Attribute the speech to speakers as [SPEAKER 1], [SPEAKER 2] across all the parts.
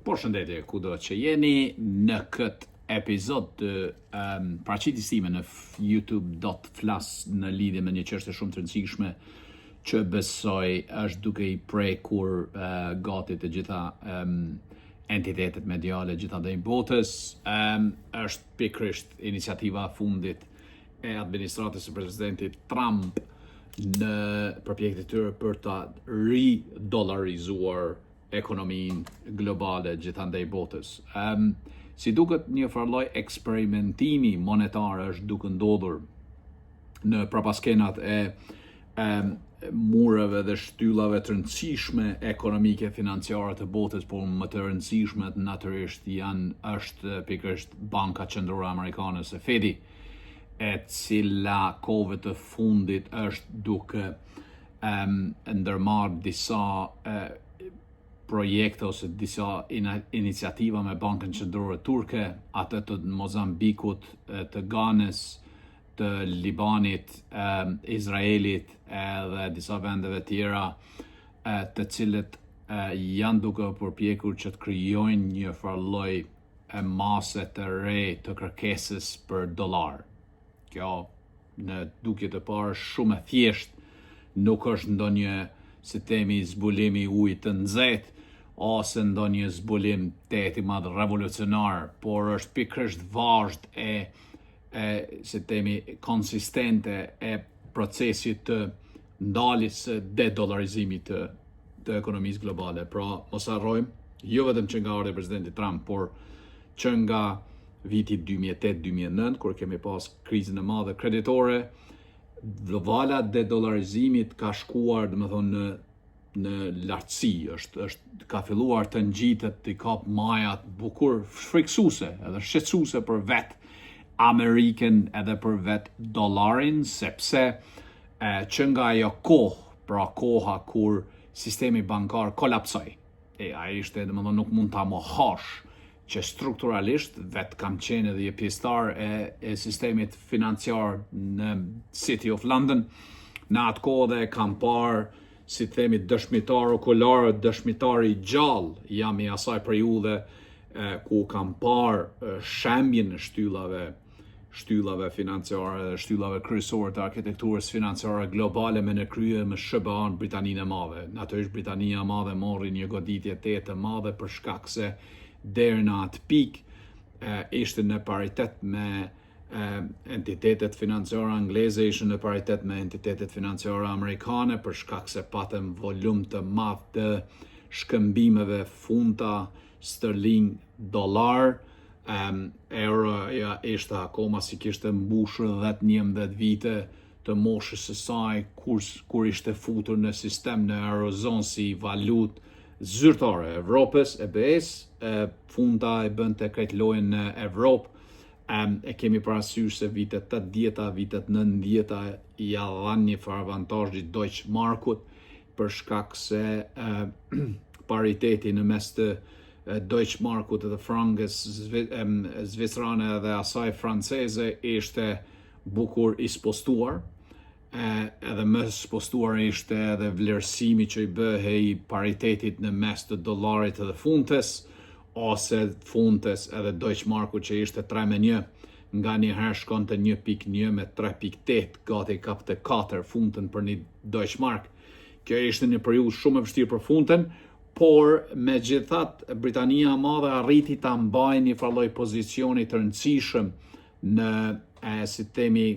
[SPEAKER 1] Përshëndetje, kudo që jeni në këtë epizod të paraqitjes time në youtube.flas në lidhje me një çështje shumë të rëndësishme që besoj është duke i prekur gati të gjitha entitetet mediale gjithandaj botës, është pikërisht iniciativa fundit e administratës së presidentit Trump në përpjekjet e tyre për ta ridollarizuar ekonominë globale gjithandaj botës. Si duket një farloj eksperimentimi monetar është duke ndodhur në prapaskenat e mureve dhe shtyllave të rëndësishme ekonomike financiare të botës, por më të rëndësishmet natyrisht është pikërisht Banka Qendrore Amerikane së Fedi, e cila kohëve të fundit është duke ndërmarrë disa projekte ose disa iniciativa me Bankën Qendrore Turke, atë të Mozambikut, të Ganës, të Libanit, Izraelit dhe disa vendeve tjera, të cilët janë duke përpjekur që të krijojnë një farloj mase të re të kërkesës për dollar. Kjo në dukje të parë shumë e thjesht, nuk është ndonjë si themi zbulimi ujit të nxehtë ose ndonjë zbulim të madh revolucionar, por është pikërisht vazhd si themi konsistente e procesit të ndaljes së dedollarizimit të ekonomisë globale. Pra, mos harrojmë, jo vetëm që nga ardhi presidenti Trump, por që nga viti 2008-2009, kur kemi pas krizën e madhe kreditore, vala dedollarizimit ka shkuar, domethënë, në lartësi, ka filluar të ngjitet, të kap majat bukur, friksuese edhe shqetësuese për vetë Amerikën edhe për vetë dollarin, sepse që nga ajo kohë, pra koha kur sistemi bankar kolapsoi, ai ishte, domethënë, nuk mund ta mohosh që strukturalisht vetë kam qenë edhe një pjesëtar e sistemit financiar në City of London. Në atë kohë dhe kam parë, si themi, dëshmitar okular, dëshmitar i gjallë jam i asaj periudhe ku kam parë shembjen e shtyllave financiare dhe shtyllave kryesore të arkitekturës financiare globale me në krye me SBA-n Britaninë e Madhe. Natyrisht Britania e Madhe mori një goditje të madhe për shkak se deri në atë pikë ishte në paritet me entitetet financiare angleze, ishte në paritet me entitetet financiare amerikane për shkak se patëm volum të madh të shkëmbimeve funta sterling dollar. Euro ishte akoma si kishte mbushur 10-11 vite të moshës së saj kur ishte futur në sistem në Eurozone si valutë zyrtare Evropës, EBS, funta e bënte krejt lojën në Evropë. E kemi parasysh se vitet 80-a, vitet 90-a ja dhanë një farë avantazhi Deutsche Markut për shkak se pariteti në mes të Deutsche Markut dhe frankës zvicerane dhe asaj franceze ishte bukur i spostuar, edhe më spostuar ishte edhe vlerësimi që i bëhej paritetit në mes të dollarit dhe funtes, ose funtes edhe Deutsche Marku që ishte 3-1, nga një herë shkonte 1.1 me 3.8, gati kapte 4 funtën për një Deutsche Mark. Kjo ishte një periudhë shumë e vështirë për funtën, por megjithatë Britania e Madhe arriti ta mbajë një farloj pozicioni të rëndësishëm në si themi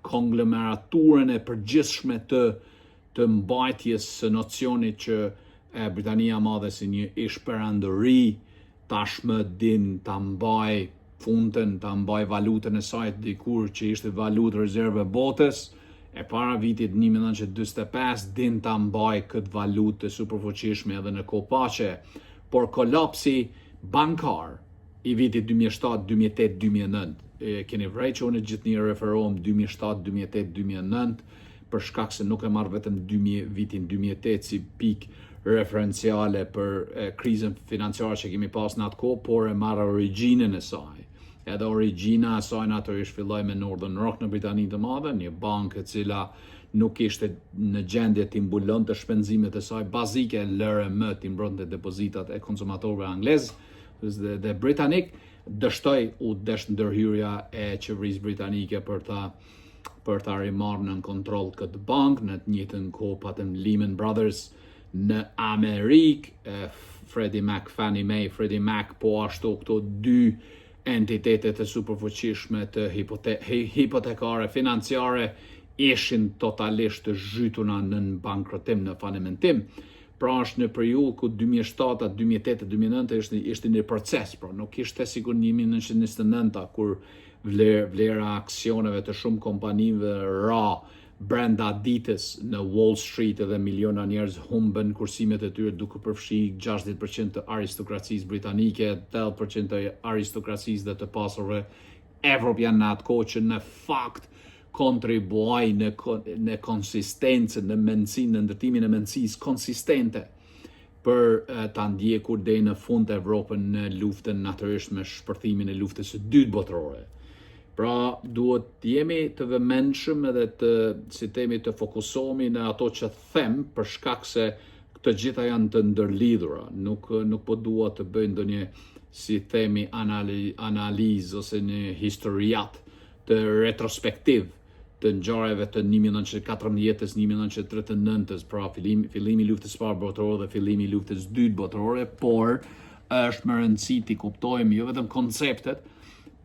[SPEAKER 1] konglomeraturën e përgjithshme të mbajtjes së nocionit që Britania e Madhe si një ish-perandori tashmë din ta mbaj funtën, ta mbaj valutën e saj dikur që ishte valutë rezerve botës, e para vitit 1945 din ta mbaj këtë valutë të superfuqishme edhe në kohë paqe, por kolapsi bankar i vitit 2007, 2008, 2009, keni vrejt që unë gjithë një referohem 2007, 2008, 2009, për shkak se nuk e marrë vetëm vitin 2008 si pikë referenciale për krizën financiare që kemi pas në atë kohë, por e marrë origjinën e saj. Edhe origjina e saj natyrisht filloi me Northern Rock në Britaninë të Madhe, një bankë e cila nuk ishte në gjendje të mbulonte shpenzimet e saj bazike LRM, të mbronte depozitat e konsumatorëve anglez dhe britanik, dështoi u desh ndërhyrja e qeverisë britanike për ta rimarrë në kontroll këtë bank. Në të njëjtën kohë patëm Lehman Brothers në Amerikë, Freddie Mac, Fannie Mae, Freddie Mac, po ashtu këto dy entitetet e superfuqishme të hipotekare financiare ishin totalisht të zhytuna në bankrotim, në falimentim. Pra është në periudhë ku 2007, 2008, 2009 ishte një proces, pra nuk ishte sikur 1929 kur vlera aksioneve të shumë kompanive ra brenda ditës në Wall Street edhe miliona njerëz humbën kursimet e tyre duke përfshi 60% të aristokracisë britanike, 80% të aristokracisë dhe të pasurve evropian në atë kohë që në fakt kontribuaj në konsistencë, në mendësinë, në ndërtimin e mendësisë konsistente për ta ndjekur deri në fund të Evropën në luftën natyrisht me shpërthimin e luftës së dytë botërore. Pra duhet jemi të vëmendshëm edhe të fokusohemi në ato që them për shkak se të gjitha janë të ndërlidhura. Nuk po dua të bëj ndonjë si themi analizë ose një historiat të retrospektiv të ngjarjeve të 1914-s, 1939-s, pra fillimi i luftës së parë botërore dhe fillimi i luftës së dytë botërore, por është më rëndësi të kuptojmë jo vetëm konceptet,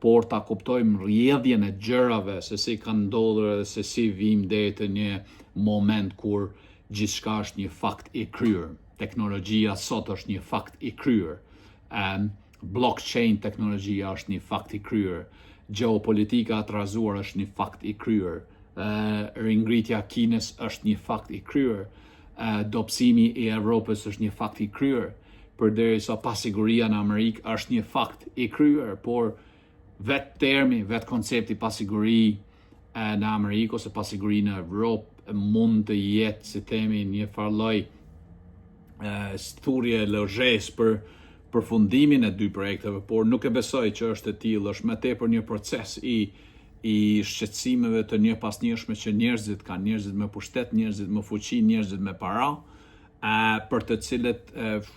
[SPEAKER 1] por ta kuptojmë rrjedhjen e gjërave, se si kanë ndodhur dhe se si vim deri te një moment kur gjithçka është një fakt i kryer. Teknologjia sot është një fakt i kryer. Blockchain teknologjia është një fakt i kryer. Geopolitika e trazuar është një fakt i kryer. Ringritja e Kinës është një fakt i kryer. Dobësimi i Evropës është një fakt i kryer. Përderisa pasiguria në Amerikë është një fakt i kryer, por vetë termi, vetë koncepti pasiguri në Amerikë ose pasiguri në Evropë mund të jetë, si themi, një farloj thurje lozhes për përfundimin e dy projekteve, por nuk e besoj që është e tillë, është më tepër një proces i shqetësimeve të një pas njëshme që njerëzit kanë, njerëzit me pushtet, njerëzit me fuqi, njerëzit me para, për të cilët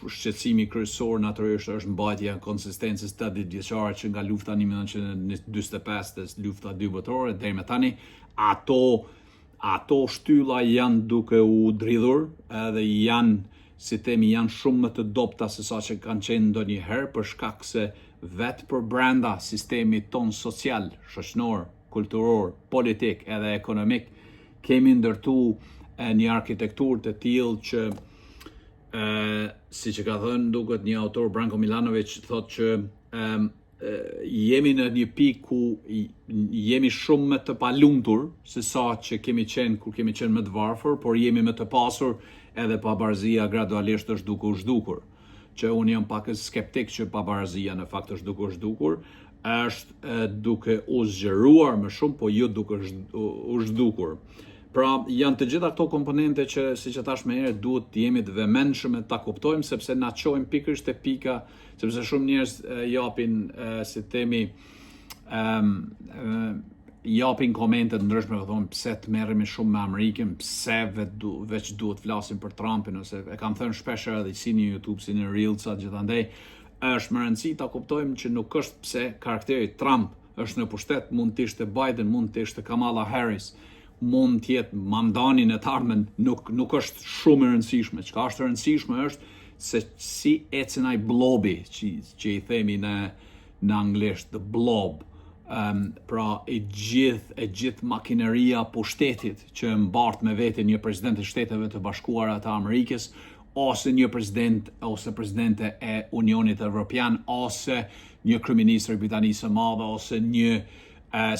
[SPEAKER 1] shqetësimi kryesor natyrisht është mbajtja e konsistencës 80 vjeçare që nga lufta 1945 dhe lufta dy botërore deri më tani, ato shtylla janë duke u dridhur dhe janë, si themi, janë shumë më të dobta se sa që kanë qenë ndonjëherë për shkak se vetë për brenda sistemit ton social, shoqëror, kulturor, politik edhe ekonomik kemi ndërtu një arkitekturë të tillë që si që ka thënë duket një autor Branko Milanovic thotë që jemi në një pikë ku jemi shumë më të palumtur se sa që kemi qenë kur kemi qenë më të varfër, por jemi më të pasur edhe pabarazia gradualisht është duke u zhdukur. Që unë jam pak skeptik që pabarazia në fakt është duke u zhdukur, është duke u zgjeruar më shumë, po jo duke u zhdukur. Pra janë të gjitha këto komponente që, si që thash më herët, duhet të jemi të vëmendshëm e ta kuptojmë sepse na çojmë pikërisht te pika, sepse shumë njerëz japin si themi japin komente të ndryshme, thonë pse të merremi shumë me Amerikën, pse veç duhet flasim për Trumpin, ose e kam thënë shpesh edhe si në YouTube, si në Reelsa, gjithandej është më rëndësi ta kuptojmë që nuk është pse karakteri Trump është në pushtet, mund të ishte Biden, mund të ishte Kamala Harris, mund të jetë Mamdani në të ardhmen, nuk është shumë e rëndësishme. Çka është e rëndësishme është se si ecën ai blobi, që i themi në anglisht, the blob, pra e gjithë makineria pushtetit që mbart me vete një president e Shteteve të Bashkuara të Amerikës, ose një president ose presidente e Unionit Evropian, ose një kryeministër i Britanisë së Madhe, ose një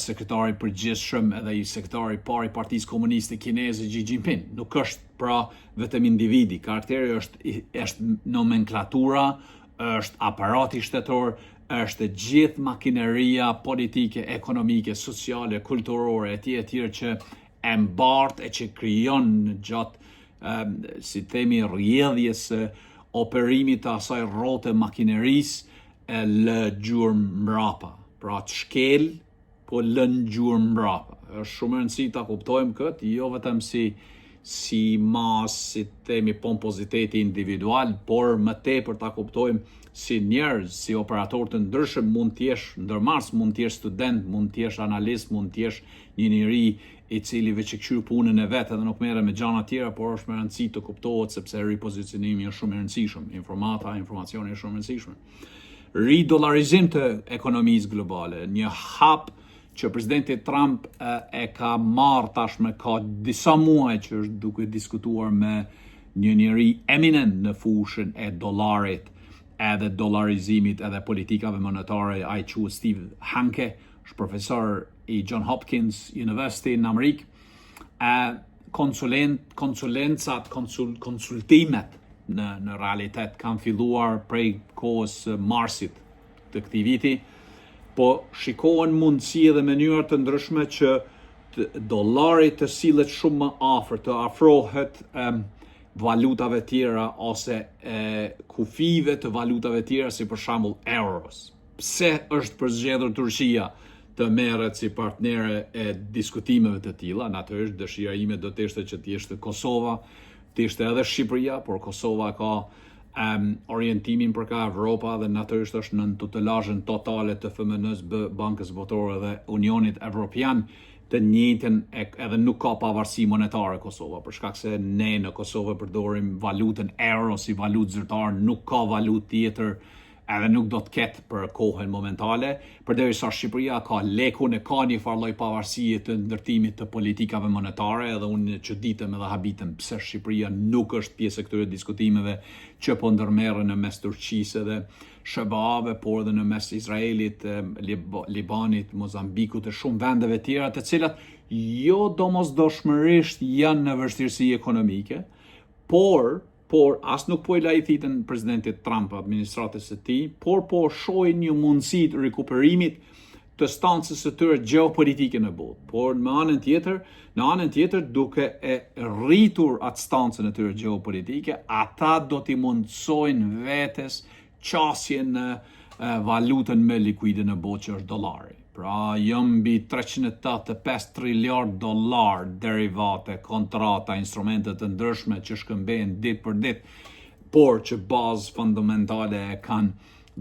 [SPEAKER 1] sekretari përgjithshëm edhe i sekretari parë i Partisë Komuniste Kineze Xi Jinping. Nuk është pra vetëm individi, karakteri është nomenklatura, është aparati shtetor, është gjithë makineria politike, ekonomike, sociale, kulturore etj që e mbart e që krijon gjatë si themi rrjedhjes operimit të asaj rrote makinerisë lë gjurmë mbrapa. Pra të shkel po lën gjurmë mbrapa. Është shumë e rëndësishme ta kuptojmë këtë, jo vetëm si mas, si themi pompoziteti individual, por më tepër ta kuptojmë si njerëz, si operator të ndryshëm, mund të jesh ndërmars, mund të jesh student, mund të jesh analist, mund të jesh një njeri i cili veç e kqyr punën e vet edhe nuk merret me gjëra të tjera, por është me rëndësi të kuptohet sepse ripozicionimi është shumë i rëndësishëm, informacioni është shumë i rëndësishëm. Ridollarizim të ekonomisë globale, një hap që presidenti Trump e ka marrë tashme ka disa muaj që është duke diskutuar me një njeri eminent në fushën e dollarit edhe dollarizimit edhe politikave monetare, ai quhet Steve Hanke, është profesor i John Hopkins University në Amerikë, konsultimet në realitet kanë filluar prej kohës marsit të këtij viti, po shikohen mundësi dhe mënyra të ndryshme që dollari të sillet shumë më afër, të afrohet valutave tjera ose kufive të valutave tjera si për shembull euros. Pse është përzgjedhur Turqia të merret si partnere e diskutimeve të tilla? Natyrisht dëshira ime do të ishte që të ishte Kosova, të ishte edhe Shqipëria, por Kosova ka orientimin për ka Evropa dhe natyrisht është në tutelazhin totale të FMN-s, Bankës Botërore dhe Unionit Evropian, të njëjtën edhe nuk ka pavarësi monetare Kosova, për shkak se ne në Kosovë përdorim valutën euro si valutë zyrtare, nuk ka valutë tjetër edhe nuk do të ketë për kohën momentale, përderisa Shqipëria ka lekun e ka një farë lloj pavarësie të ndërtimit të politikave monetare, edhe unë çuditem edhe habitem pse Shqipëria nuk është pjesë e këtyre diskutimeve që po ndërmerren në mes Turqisë dhe SBA-ve, por edhe në mes Izraelit, Libanit, Mozambikut e shumë vendeve tjera, të cilat jo domosdoshmërisht janë në vështirësi ekonomike, por as nuk po i lajthitën presidentit Trump administratës së tij, por po shohin një mundësi të rikuperimit të stancës së tyre gjeopolitike në botë. Por në anën tjetër, duke e rritur atë stancën e tyre gjeopolitike, ata do t'i mundsojnë vetes qasjen në valutën më likuide në botë që është dollari. Pra, jam mbi 385 triliard dollar derivate, kontrata, instrumente të ndryshme që shkëmbejnë ditë për ditë, por që bazë fundamentale e kanë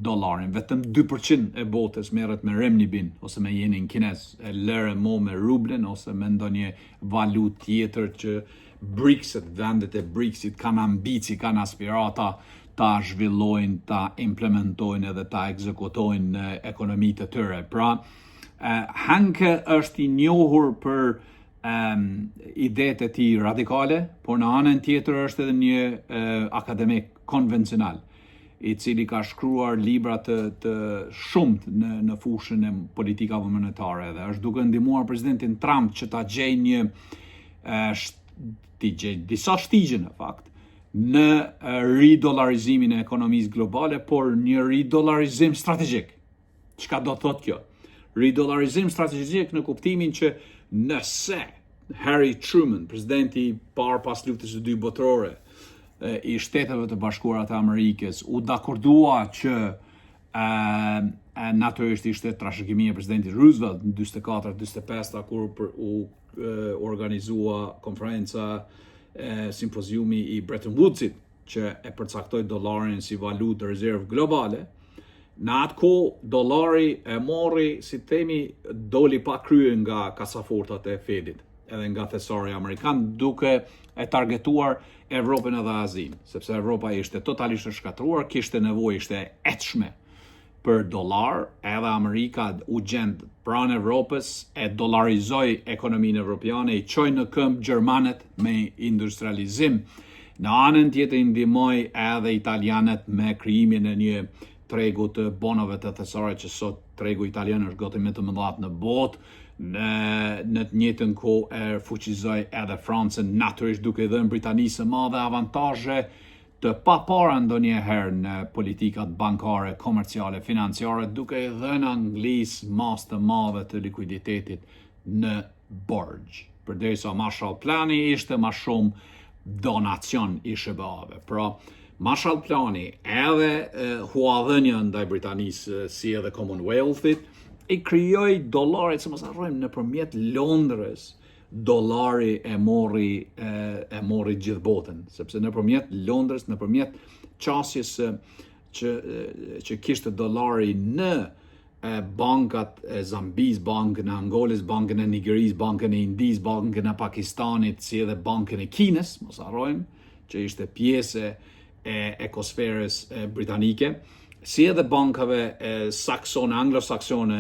[SPEAKER 1] dollarin. Vetëm 2% e botës merret me renminbin ose me yenin kinez, e lërë mo me rublen ose me ndonjë valutë tjetër që BRICS-et, vendet e BRICS-it kanë ambici, kanë aspirata ta zhvillojnë, ta implementojnë edhe ta ekzekutojnë në ekonomitë të tyre. Pra, Hanke është i njohur për idetë e tij radikale, por në anën tjetër është edhe një akademik konvencional, i cili ka shkruar libra të shumt në fushën e politikave monetare dhe është duke ndihmuar presidentin Trump që ta gjejë disa shtigje në fakt në ridollarizimin e ekonomisë globale, por një ridollarizim strategjik. Çka do të thotë kjo? Ridollarizim strategjik në kuptimin që nëse Harry Truman, presidenti i parë pas luftës së dytë botërore i Shteteve të Bashkuara të Amerikës, u dakordua që natyrisht ishte trashëgimia e presidentit Roosevelt në 44-45 kur u organizua konferenca simpoziumi i Bretton Woodsit që e përcaktoi dollarin si valutë rezervë globale. Në atë kohë dollari e mori, si themi, doli pa krye nga kasafortat e Fedit, edhe nga thesari amerikan, duke e targetuar Evropën edhe Azin, sepse Evropa ishte totalisht e shkatruar, kishte nevojë, ishte etshme për dollar, edhe Amerika u gjend pranë Evropës, e dollarizoi ekonominë evropiane, i çoi në këmbë gjermanët me industrializim. Në anën tjetër ndihmoi edhe italianët me krijimin e një tregu të bonove të thesare, që sot tregu italian është gati më të mëdha në botë. Në të njëjtën kohë e fuqizoi edhe Francën, natyrisht duke dhënë Britanisë së Madhe avantazhe të papara ndonjëherë në politikat bankare, komerciale, financiare, duke i dhënë Anglisë masë të madhe të likuiditetit në borxh. Përderisa Marshall Plani ishte më shumë donacion i SBA-ve. Pra, Marshall Plani edhe huadhënia ndaj Britanisë si edhe Commonwealthit i krijoi dollarit, se mos harrojmë, nëpërmjet Londrës, dollari e mori gjithë botën, sepse nëpërmjet Londrës, nëpërmjet qasjes që kishte dollari në bankat e Zambis, bankën e Angolis, bankën e Nigeris, bankën e Indis, bankën e Pakistanit, si edhe bankën e Kinës, mos harrojmë, që ishte pjesë e ekosferës britanike, si edhe bankave saksone, anglo-saksone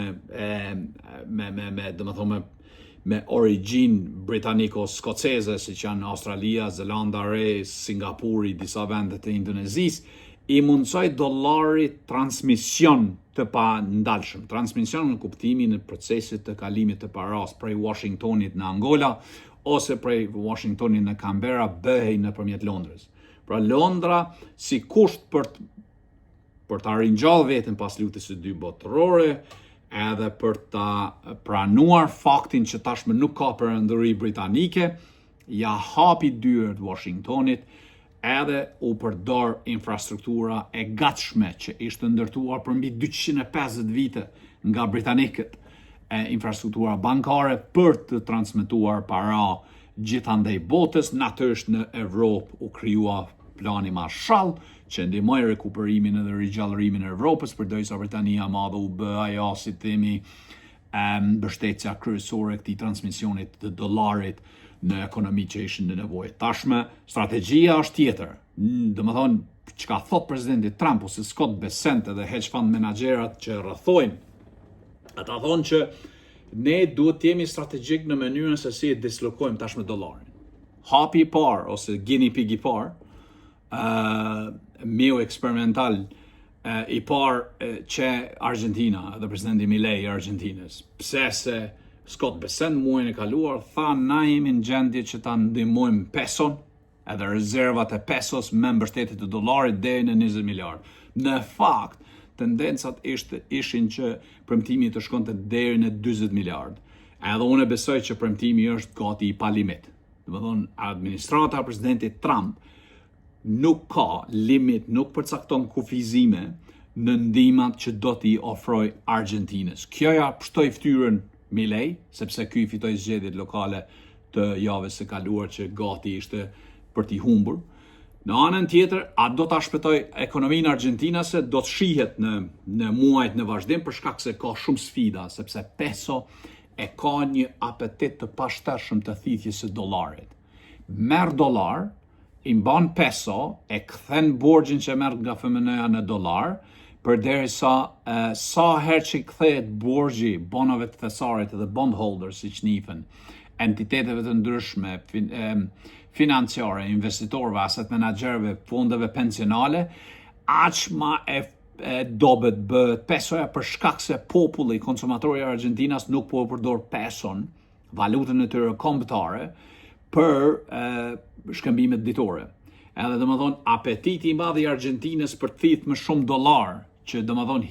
[SPEAKER 1] me origjinë britaniko-skoceze, si që janë Australia, Zelanda Re, Singapuri, disa vende të Indonezisë, i mundsoi dollarit transmision të pandalshëm. Transmision në kuptimin e procesit të kalimit të paras prej Washingtonit në Angola ose prej Washingtonit në Canberra bëhej nëpërmjet Londrës. Pra Londra si kusht për ta ringjallë veten pas luftës së dytë botërore, edhe për ta pranuar faktin që tashmë nuk ka perëndëri britanike, ja hapi dyert Washingtonit, edhe u përdor infrastruktura e gatshme që ishte ndërtuar për mbi 250 vite nga britanikët, infrastruktura bankare për të transmetuar para gjithandej botës. Natyrisht në Evropë u krijua plani Marshall, që ndihmoi rekuperimin edhe rigjallërimin e Evropës, përderisa Britania e Madhe u bë ajo, si themi, mbështetja kryesore e këtij transmisionit të dollarit në ekonomi që ishin në nevojë. Tashmë strategjia është tjetër. Domethënë, çka thot presidenti Trump ose Scott Bessent edhe hedge fund menaxherat që rrethojnë, ata thonë që ne duhet të jemi strategjik në mënyrën se si e dislokojmë tashmë dollarin. Hapi i parë ose guinea pig i parë, miu eksperimental i parë që Argentina dhe presidenti Milei i Argentinës. Pse se Scott Bessent muajin e kaluar tha na jemi në gjendje që ta ndihmojmë peson edhe rezervat e pesos me mbështetje të dollarit deri në 20 miliard. Në fakt, tendencat ishin që premtimi të shkonte deri në 40 miliard. Edhe unë besoj që premtimi është gati i palimit. Domethënë, administrata e presidentit Trump nuk ka limit, nuk përcakton kufizime në ndihmat që do t'i ofroj Argentinës. Kjo ja pshtoi fytyrën Milei, sepse ky fitoi zgjedhjet lokale të javës së kaluar që gati ishte për t'i humbur. Në anën tjetër, a do ta shpëtoj ekonominë argjentinase, do të shihet në muajt në vazhdim për shkak se ka shumë sfida, sepse peso e ka një apetit të pashtershëm të thithjes së dollarit. Merr dollar, i mban peso, e kthen borxhin që merr nga FMN-ja në dollar, përderisa sa herë që kthehet borxhi bonave të thesarit dhe bondholders, siç njihen, entiteteve të ndryshme financiare, investitorëve, asset menaxherëve, fondeve pensionale, aq ma e dobet bëhet pesoja për shkak se populli, konsumatori i Argjentinas nuk po përdor peson, valutën e tyre kombëtare, për shkëmbimet ditore. Edhe domethënë apetiti i madh i Argjentinës për të thithë më shumë dollar, që domethënë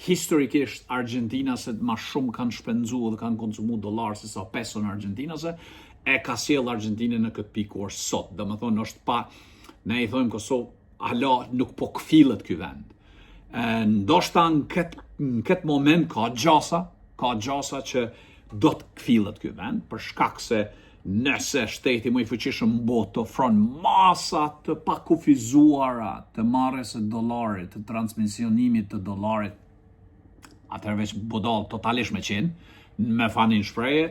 [SPEAKER 1] historikisht Argjentinaset më shumë kanë shpenzuar dhe kanë konsumuar dollar se sa peson argjentinase, e ka sjell Argjentinën në këtë pikë kur sot. Domethënë është pa, ne i thojmë Kosovë, hala nuk po kfilet ky vend. Ndoshta në këtë moment ka gjasa që do të kfilet ky vend, për shkak se nëse shteti më i fuqishëm në botë të ofron masa të pakufizuara të marrjes së dollarit, të transmisionimit të dollarit, atëherë veç budall totalisht me qenë, me fanin shpreje,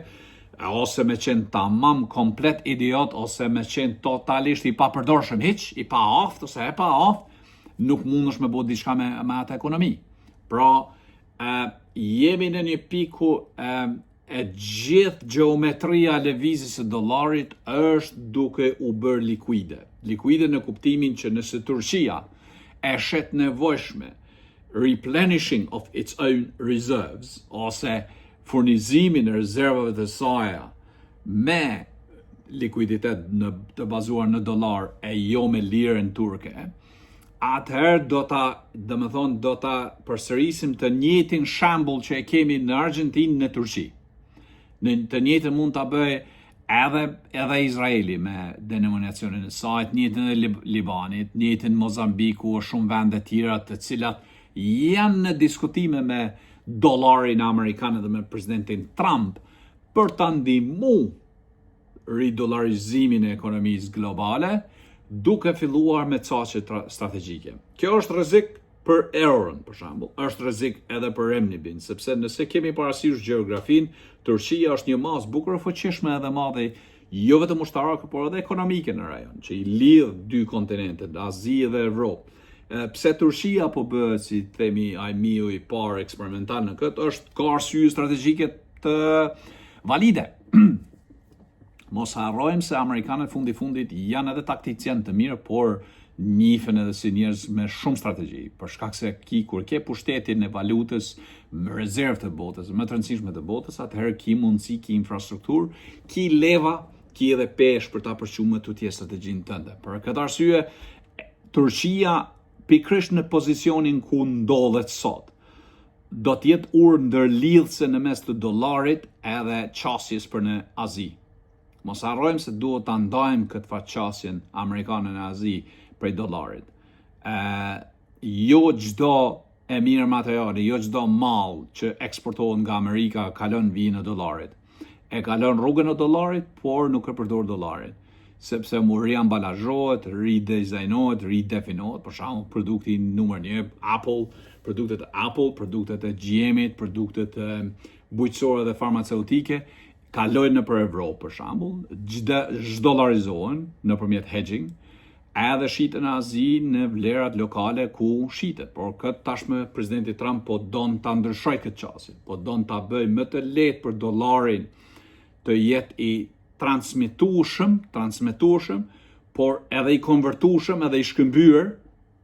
[SPEAKER 1] ose me qenë tamam komplet idiot, ose me qenë totalisht i papërdorshëm hiç, i pa aft ose e pa aft, nuk mundesh me bëu diçka me atë ekonomi. Pra, jemi në një piku e gjithë gjeometria lëvizjes së dollarit është duke u bërë likuide. Likuide në kuptimin që nëse Turqia e shet nevojshme replenishing of its own reserves, ose furnizimin e rezervave të saj me likuiditet të bazuar në dollar e jo me lirën turke, atëherë do ta përsërisim të njëjtin shembull që e kemi në Argjentinë në Turqi. Të njëjtën mund ta bëjë edhe Izraeli me denominacionin e saj, të njëjtën e Libanit, të njëjtën Mozambiku o shumë vende tjera të cilat janë në diskutime me dollarin amerikan dhe me presidentin Trump për të ndihmu ridollarizimin e ekonomisë globale, duke filluar me caqe strategjike. Kjo është rrezik për euron, për shembull, është rrezik edhe për renminbin, sepse nëse kemi parasysh gjeografin, Turqia është një masë bukur e fuqishme edhe madhe, jo vetëm ushtarake, por edhe ekonomike në rajon, që i lidh dy kontinentet, Azi dhe Evropë. Pse Turqia po bëhet, si themi, ajmiu i parë eksperimental në këtë, është ka arsye strategjike të valide. Mos harrojmë se amerikanët fundit janë edhe takticien të mirë, por njihen edhe si njerëz me shumë strategji, për shkak se kur ke pushtetin e valutës me rezervë të botës, më të rëndësishme të botës, atëherë ki mundësi, ki infrastrukturë, ki leva, ki edhe pesh për ta përqumë tutje strategjinë tënde. Për këtë arsye, Turqia pikërisht në pozicionin ku ndodhet sot, do të jetë urë ndërlidhse në mes të dollarit edhe qasjes për në Azi. Mos harrojmë se duhet ta ndajmë këtë faqasjen amerikane në Azi prej dollarit. Jo çdo mirë materiale, jo çdo mall që eksportohet nga Amerika kalon vijën e dollarit. E kalon rrugën e dollarit, por nuk e përdor dollarin, sepse mu riambalazhohet, ridizajnohet, ridefinohet, për shembull produkti numër 1, Apple, produktet e GM-it, produktet bujqësore dhe farmaceutike, kalojnë nëpër Evropë, për shembull, zhdolarizohen nëpërmjet hedging, edhe shiten në Azi në vlerat lokale ku shitet. Por këtë tashme presidenti Trump po don ta ndryshoj këtë qasje, po don ta bëj më të lehtë për dollarin të jetë i transmetueshëm, por edhe i konvertueshëm edhe i shkëmbyer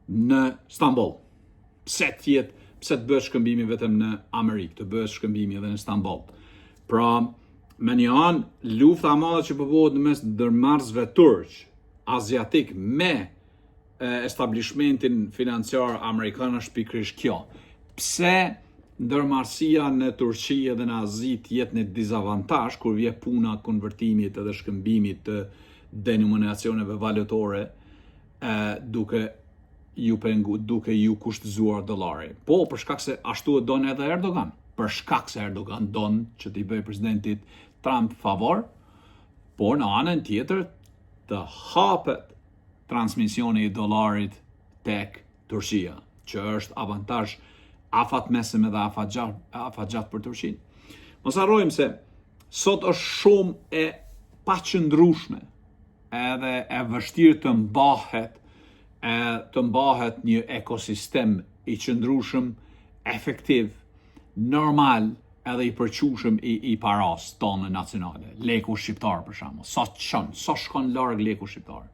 [SPEAKER 1] në Stamboll. Pse të bëhet shkëmbimi vetëm në Amerikë, të bëhet shkëmbimi edhe në Stamboll. Pra, me një anë, lufta e madhe që po bëhet në mes ndërmarrësve turq, aziatik me establishmentin financiar amerikan është pikërisht kjo. Pse ndërmarrësia në Turqi dhe në Azi jetë në dizavantazh kur vjen puna konvertimit edhe shkëmbimit të denominacioneve valutore duke ju kushtëzuar dollari. Po, për shkak se ashtu e don edhe Erdogan. Për shkak se Erdogan don që t'i bëj presidentit Trump favor, por në anën tjetër të hapet transmisioni i dollarit tek Turqia, që është avantazh afatmesëm edhe afatgjatë për Turqinë. Mos harrojmë se sot është shumë e paqëndrueshme edhe e vështirë të mbahet një ekosistem i qëndrueshëm, efektiv, normal edhe i përqushëm i paras tonë nacionale. Leku shqiptar për shembull, sa shkon larg leku shqiptar.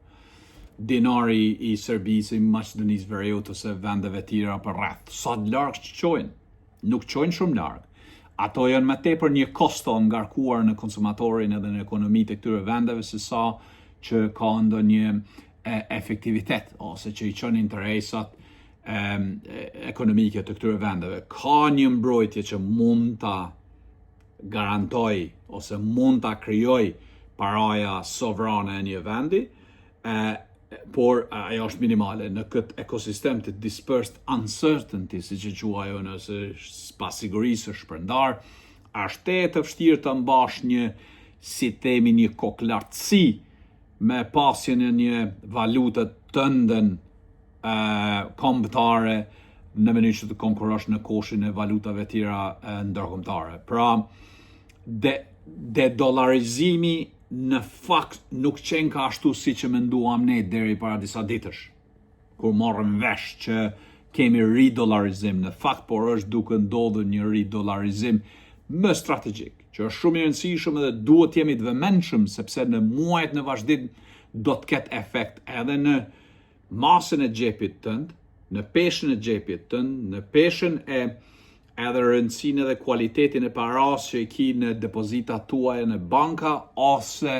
[SPEAKER 1] Dinari i Serbisë, i Maqedonisë Veriut ose vendeve tjera për rreth. Sa larg qojnë? Nuk qojnë shumë larg. Ato janë më tepër një kosto ngarkuar në konsumatorin edhe në ekonomitë e këtyre vendeve se sa që ka ndonjë efektivitet ose që i çon interesat ekonomike të këtyre vendeve. Ka një mbrojtje që mund ta garantoj ose mund ta krijoj paraja sovrane e një vendi, por ajo është minimale në këtë ekosistem të dispersed uncertainty, siç e quaj ajo nëse pasigurisë shpërndar, është të vështirë të mbash një, si themi, një koklartësi me pasjen e një valute tënden kombëtare në mënyrë që të konkurrosh në koshin e valutave tjera ndërkombëtare. Pra, dollarizimi në fakt nuk qenë ka ashtu si që menduam ne deri para disa ditësh, kur morëm vesh që kemi ridollarizim në fakt, por është duke ndodhur një ridollarizim më strategjik, që është shumë i rëndësishëm dhe duhet jemi të vëmendshëm sepse në muajt në vazhdim do të ketë efekt edhe në masën e xhepit tënd, në peshën e xhepit tënd, në peshën e edhe rëndësinë dhe kualitetin e paras që i ki në depozitat tuaja në banka ose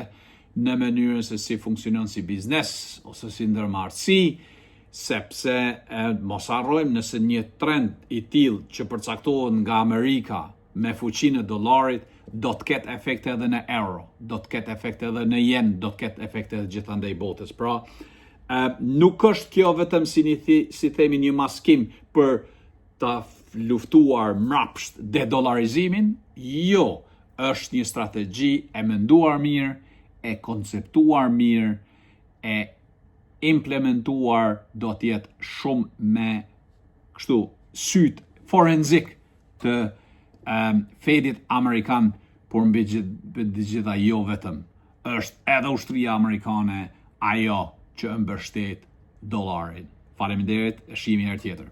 [SPEAKER 1] në mënyrën se si funksionon si biznes ose si ndërmarrësi, sepse mos harrojmë nëse një trend i tillë që përcaktohet nga Amerika me fuqinë e dollarit do të ketë efekte edhe në euro, do të ketë efekte edhe në yen, do të ketë efekte edhe gjithandej botës. Pra, nuk është kjo vetëm si themi një maskim për të luftuar mrapsht dedollarizimin, jo, është një strategji e menduar mirë, e konceptuar mirë, e implementuar do të jetë shumë me kështu syt forenzik të Fedit Amerikan, por mbi gjitha jo vetëm. Është edhe ushtria amerikane ajo që mbështet dollarin. Faleminderit, e shihemi herë tjetër.